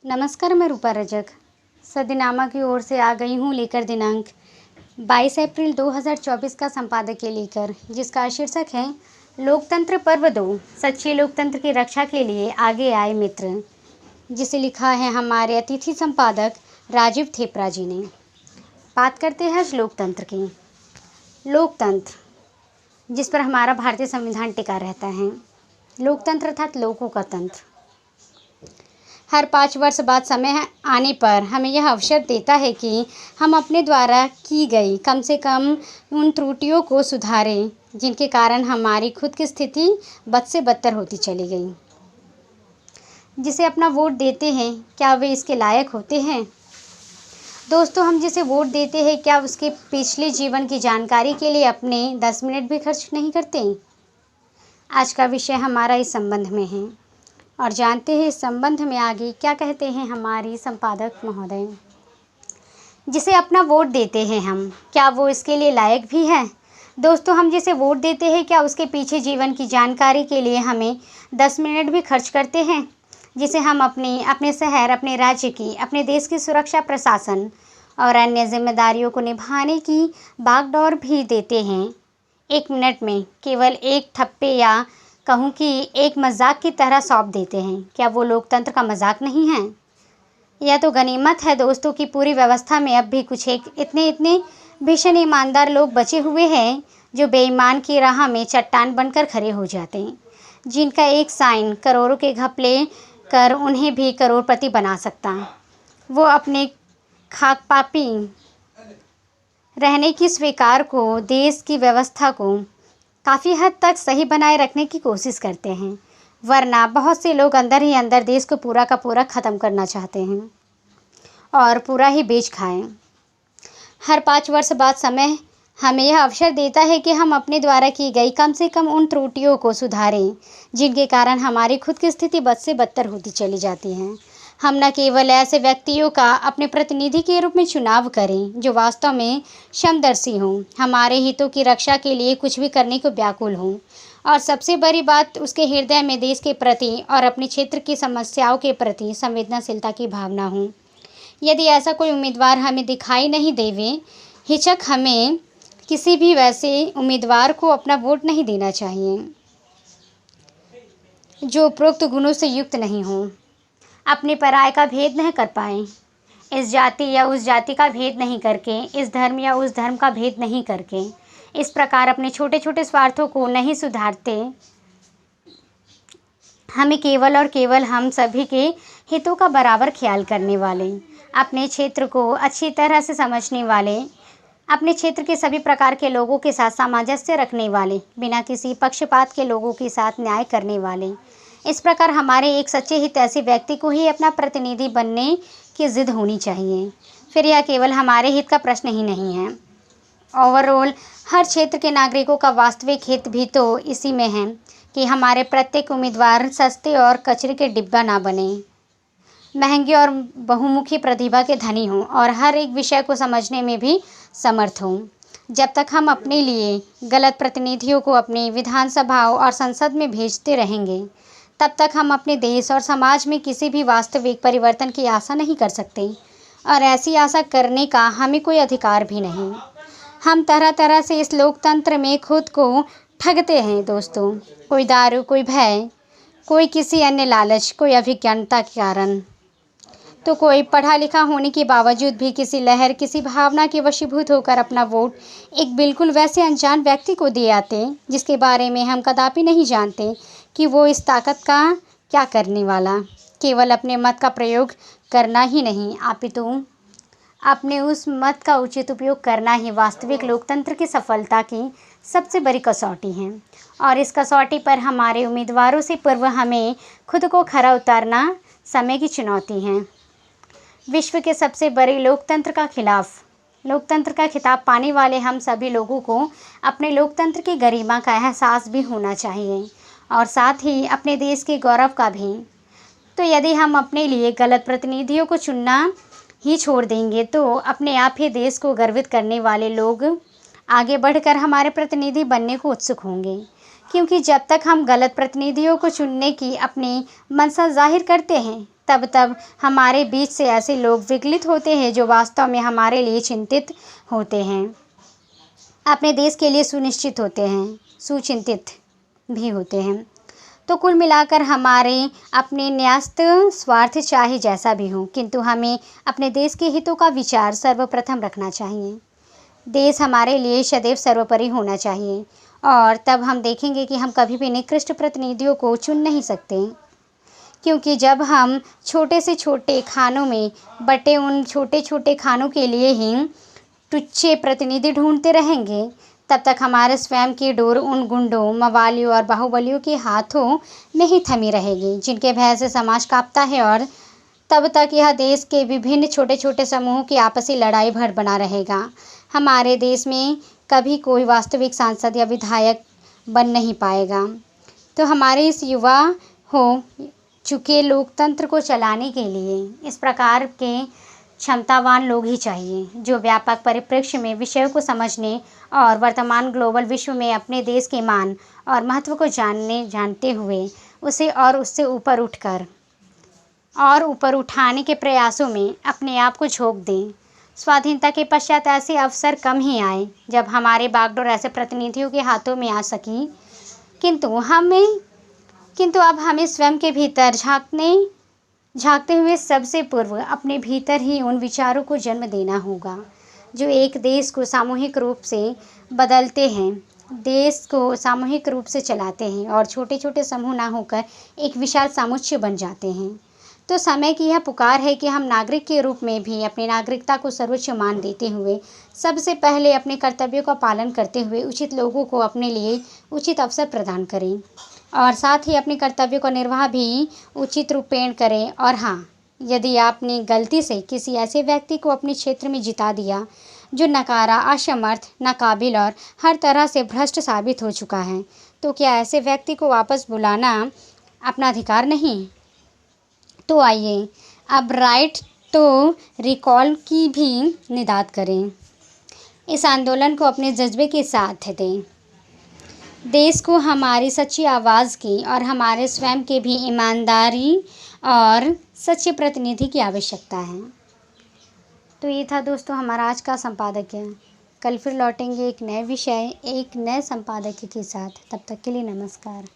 नमस्कार, मैं रूपा रजक सदनामा की ओर से आ गई हूँ लेकर दिनांक 22 अप्रैल 2024 का संपादकीय लेकर, जिसका शीर्षक है लोकतंत्र पर्व 2 सच्चे लोकतंत्र की रक्षा के लिए आगे आए मित्र, जिसे लिखा है हमारे अतिथि संपादक राजीव थेपरा जी ने। बात करते हैं आज लोकतंत्र की। लोकतंत्र जिस पर हमारा भारतीय संविधान टिका रहता है, लोकतंत्र अर्थात लोगों का तंत्र, हर 5 वर्ष बाद समय आने पर हमें यह अवसर देता है कि हम अपने द्वारा की गई कम से कम उन त्रुटियों को सुधारें जिनके कारण हमारी खुद की स्थिति बद से बदतर होती चली गई। जिसे अपना वोट देते हैं, क्या वे इसके लायक होते हैं? दोस्तों, हम जिसे वोट देते हैं, क्या उसके पिछले जीवन की जानकारी के लिए अपने 10 मिनट भी खर्च नहीं करते? आज का विषय हमारा इस संबंध में है और जानते हैं इस संबंध में आगे क्या कहते हैं हमारी संपादक महोदय। जिसे अपना वोट देते हैं हम, क्या वो इसके लिए लायक भी है? दोस्तों, हम जिसे वोट देते हैं, क्या उसके पीछे जीवन की जानकारी के लिए हमें 10 मिनट भी खर्च करते हैं? जिसे हम अपने शहर, अपने राज्य की, अपने देश की सुरक्षा, प्रशासन और अन्य जिम्मेदारियों को निभाने की भागदौड़ भी देते हैं। 1 मिनट में केवल एक ठप्पे या कहूँ कि एक मजाक की तरह सौंप देते हैं। क्या वो लोकतंत्र का मजाक नहीं है? यह तो गनीमत है दोस्तों कि पूरी व्यवस्था में अब भी कुछ इतने भीषण ईमानदार लोग बचे हुए हैं जो बेईमान की राह में चट्टान बनकर खड़े हो जाते हैं, जिनका एक साइन करोड़ों के घपले कर उन्हें भी करोड़पति बना सकता है। वो अपने खाकपापी रहने की स्वीकार को, देश की व्यवस्था को काफ़ी हद तक सही बनाए रखने की कोशिश करते हैं, वरना बहुत से लोग अंदर ही अंदर देश को पूरा का पूरा ख़त्म करना चाहते हैं और पूरा ही बेच खाएं। हर 5 वर्ष बाद समय हमें यह अवसर देता है कि हम अपने द्वारा की गई कम से कम उन त्रुटियों को सुधारें जिनके कारण हमारी खुद की स्थिति बद से बदतर होती चली जाती है। हम न केवल ऐसे व्यक्तियों का अपने प्रतिनिधि के रूप में चुनाव करें जो वास्तव में समदर्शी हों, हमारे हितों की रक्षा के लिए कुछ भी करने को व्याकुल हों, और सबसे बड़ी बात, उसके हृदय में देश के प्रति और अपने क्षेत्र की समस्याओं के प्रति संवेदनशीलता की भावना हो। यदि ऐसा कोई उम्मीदवार हमें दिखाई नहीं देवे, हिचक हमें किसी भी वैसे उम्मीदवार को अपना वोट नहीं देना चाहिए जो उपरोक्त गुणों से युक्त नहीं हो, अपने पराये का भेद नहीं कर पाए, इस जाति या उस जाति का भेद नहीं करके, इस धर्म या उस धर्म का भेद नहीं करके, इस प्रकार अपने छोटे छोटे स्वार्थों को नहीं सुधारते। हमें केवल और केवल हम सभी के हितों का बराबर ख्याल करने वाले, अपने क्षेत्र को अच्छी तरह से समझने वाले, अपने क्षेत्र के सभी प्रकार के लोगों के साथ सामंजस्य रखने वाले, बिना किसी पक्षपात के लोगों के साथ न्याय करने वाले, इस प्रकार हमारे एक सच्चे हितैषी व्यक्ति को ही अपना प्रतिनिधि बनने की जिद होनी चाहिए। फिर यह केवल हमारे हित का प्रश्न ही नहीं है, ओवरऑल हर क्षेत्र के नागरिकों का वास्तविक हित भी तो इसी में है कि हमारे प्रत्येक उम्मीदवार सस्ते और कचरे के डिब्बा ना बने, महंगे और बहुमुखी प्रतिभा के धनी हों और हर एक विषय को समझने में भी समर्थ हों। जब तक हम अपने लिए गलत प्रतिनिधियों को अपनी विधानसभाओं और संसद में भेजते रहेंगे, तब तक हम अपने देश और समाज में किसी भी वास्तविक परिवर्तन की आशा नहीं कर सकते, और ऐसी आशा करने का हमें कोई अधिकार भी नहीं। हम तरह तरह से इस लोकतंत्र में खुद को ठगते हैं दोस्तों, कोई दारू, कोई भय, कोई किसी अन्य लालच, कोई अभिज्ञानता के कारण, तो कोई पढ़ा लिखा होने के बावजूद भी किसी लहर, किसी भावना के वशीभूत होकर अपना वोट एक बिल्कुल वैसे अनजान व्यक्ति को दे आते जिसके बारे में हम कदापि नहीं जानते कि वो इस ताकत का क्या करने वाला। केवल अपने मत का प्रयोग करना ही नहीं, अपितु अपने उस मत का उचित उपयोग करना ही वास्तविक लोकतंत्र की सफलता की सबसे बड़ी कसौटी है, और इस कसौटी पर हमारे उम्मीदवारों से पूर्व हमें खुद को खरा उतारना समय की चुनौती है। विश्व के सबसे बड़े लोकतंत्र का खिताब पाने वाले हम सभी लोगों को अपने लोकतंत्र की गरिमा का एहसास भी होना चाहिए और साथ ही अपने देश के गौरव का भी। तो यदि हम अपने लिए गलत प्रतिनिधियों को चुनना ही छोड़ देंगे तो अपने आप ही देश को गर्वित करने वाले लोग आगे बढ़कर हमारे प्रतिनिधि बनने को उत्सुक होंगे, क्योंकि जब तक हम गलत प्रतिनिधियों को चुनने की अपनी मंशा जाहिर करते हैं तब तब हमारे बीच से ऐसे लोग विकलित होते हैं जो वास्तव में हमारे लिए चिंतित होते हैं, अपने देश के लिए सुचिंतित भी होते हैं। तो कुल मिलाकर हमारे अपने न्यस्त स्वार्थ चाहे जैसा भी हो, किंतु हमें अपने देश के हितों का विचार सर्वप्रथम रखना चाहिए। देश हमारे लिए सदैव सर्वोपरि होना चाहिए, और तब हम देखेंगे कि हम कभी भी निकृष्ट प्रतिनिधियों को चुन नहीं सकते, क्योंकि जब हम छोटे से छोटे खानों में बटे उन छोटे छोटे खानों के लिए ही टुच्चे प्रतिनिधि ढूंढते रहेंगे, तब तक हमारे स्वयं की डोर उन गुंडों, मवालियों और बाहुबलियों के हाथों में ही थमी रहेगी जिनके भय से समाज कांपता है, और तब तक यह देश के विभिन्न छोटे छोटे समूहों की आपसी लड़ाई भर बना रहेगा। हमारे देश में कभी कोई वास्तविक सांसद या विधायक बन नहीं पाएगा। तो हमारे इस युवा हो चुके लोकतंत्र को चलाने के लिए इस प्रकार के क्षमतावान लोग ही चाहिए, जो व्यापक परिप्रेक्ष्य में विषयों को समझने और वर्तमान ग्लोबल विश्व में अपने देश के मान और महत्व को जानते हुए उसे और उससे ऊपर उठाने के प्रयासों में अपने आप को झोंक दें। स्वाधीनता के पश्चात ऐसे अवसर कम ही आए जब हमारे बागडोर ऐसे प्रतिनिधियों के हाथों में आ सकी, किंतु अब हमें स्वयं के भीतर झांकते हुए सबसे पूर्व अपने भीतर ही उन विचारों को जन्म देना होगा जो एक देश को सामूहिक रूप से बदलते हैं, देश को सामूहिक रूप से चलाते हैं और छोटे छोटे समूह ना होकर एक विशाल सामुच्य बन जाते हैं। तो समय की यह पुकार है कि हम नागरिक के रूप में भी अपनी नागरिकता को सर्वोच्च मान देते हुए सबसे पहले अपने कर्तव्यों का पालन करते हुए उचित लोगों को अपने लिए उचित अवसर प्रदान करें, और साथ ही अपने कर्तव्यों का निर्वाह भी उचित रूपेण करें। और हाँ, यदि आपने गलती से किसी ऐसे व्यक्ति को अपने क्षेत्र में जिता दिया जो नकारा, असमर्थ, नाकाबिल और हर तरह से भ्रष्ट साबित हो चुका है, तो क्या ऐसे व्यक्ति को वापस बुलाना अपना अधिकार नहीं? तो आइए अब राइट टू रिकॉल की भी निदाद करें। इस आंदोलन को अपने जज्बे के साथ दें। देश को हमारी सच्ची आवाज़ की और हमारे स्वयं के भी ईमानदारी और सच्चे प्रतिनिधि की आवश्यकता है। तो ये था दोस्तों हमारा आज का संपादकीय। कल फिर लौटेंगे एक नए विषय, एक नए संपादकीय के साथ। तब तक के लिए नमस्कार।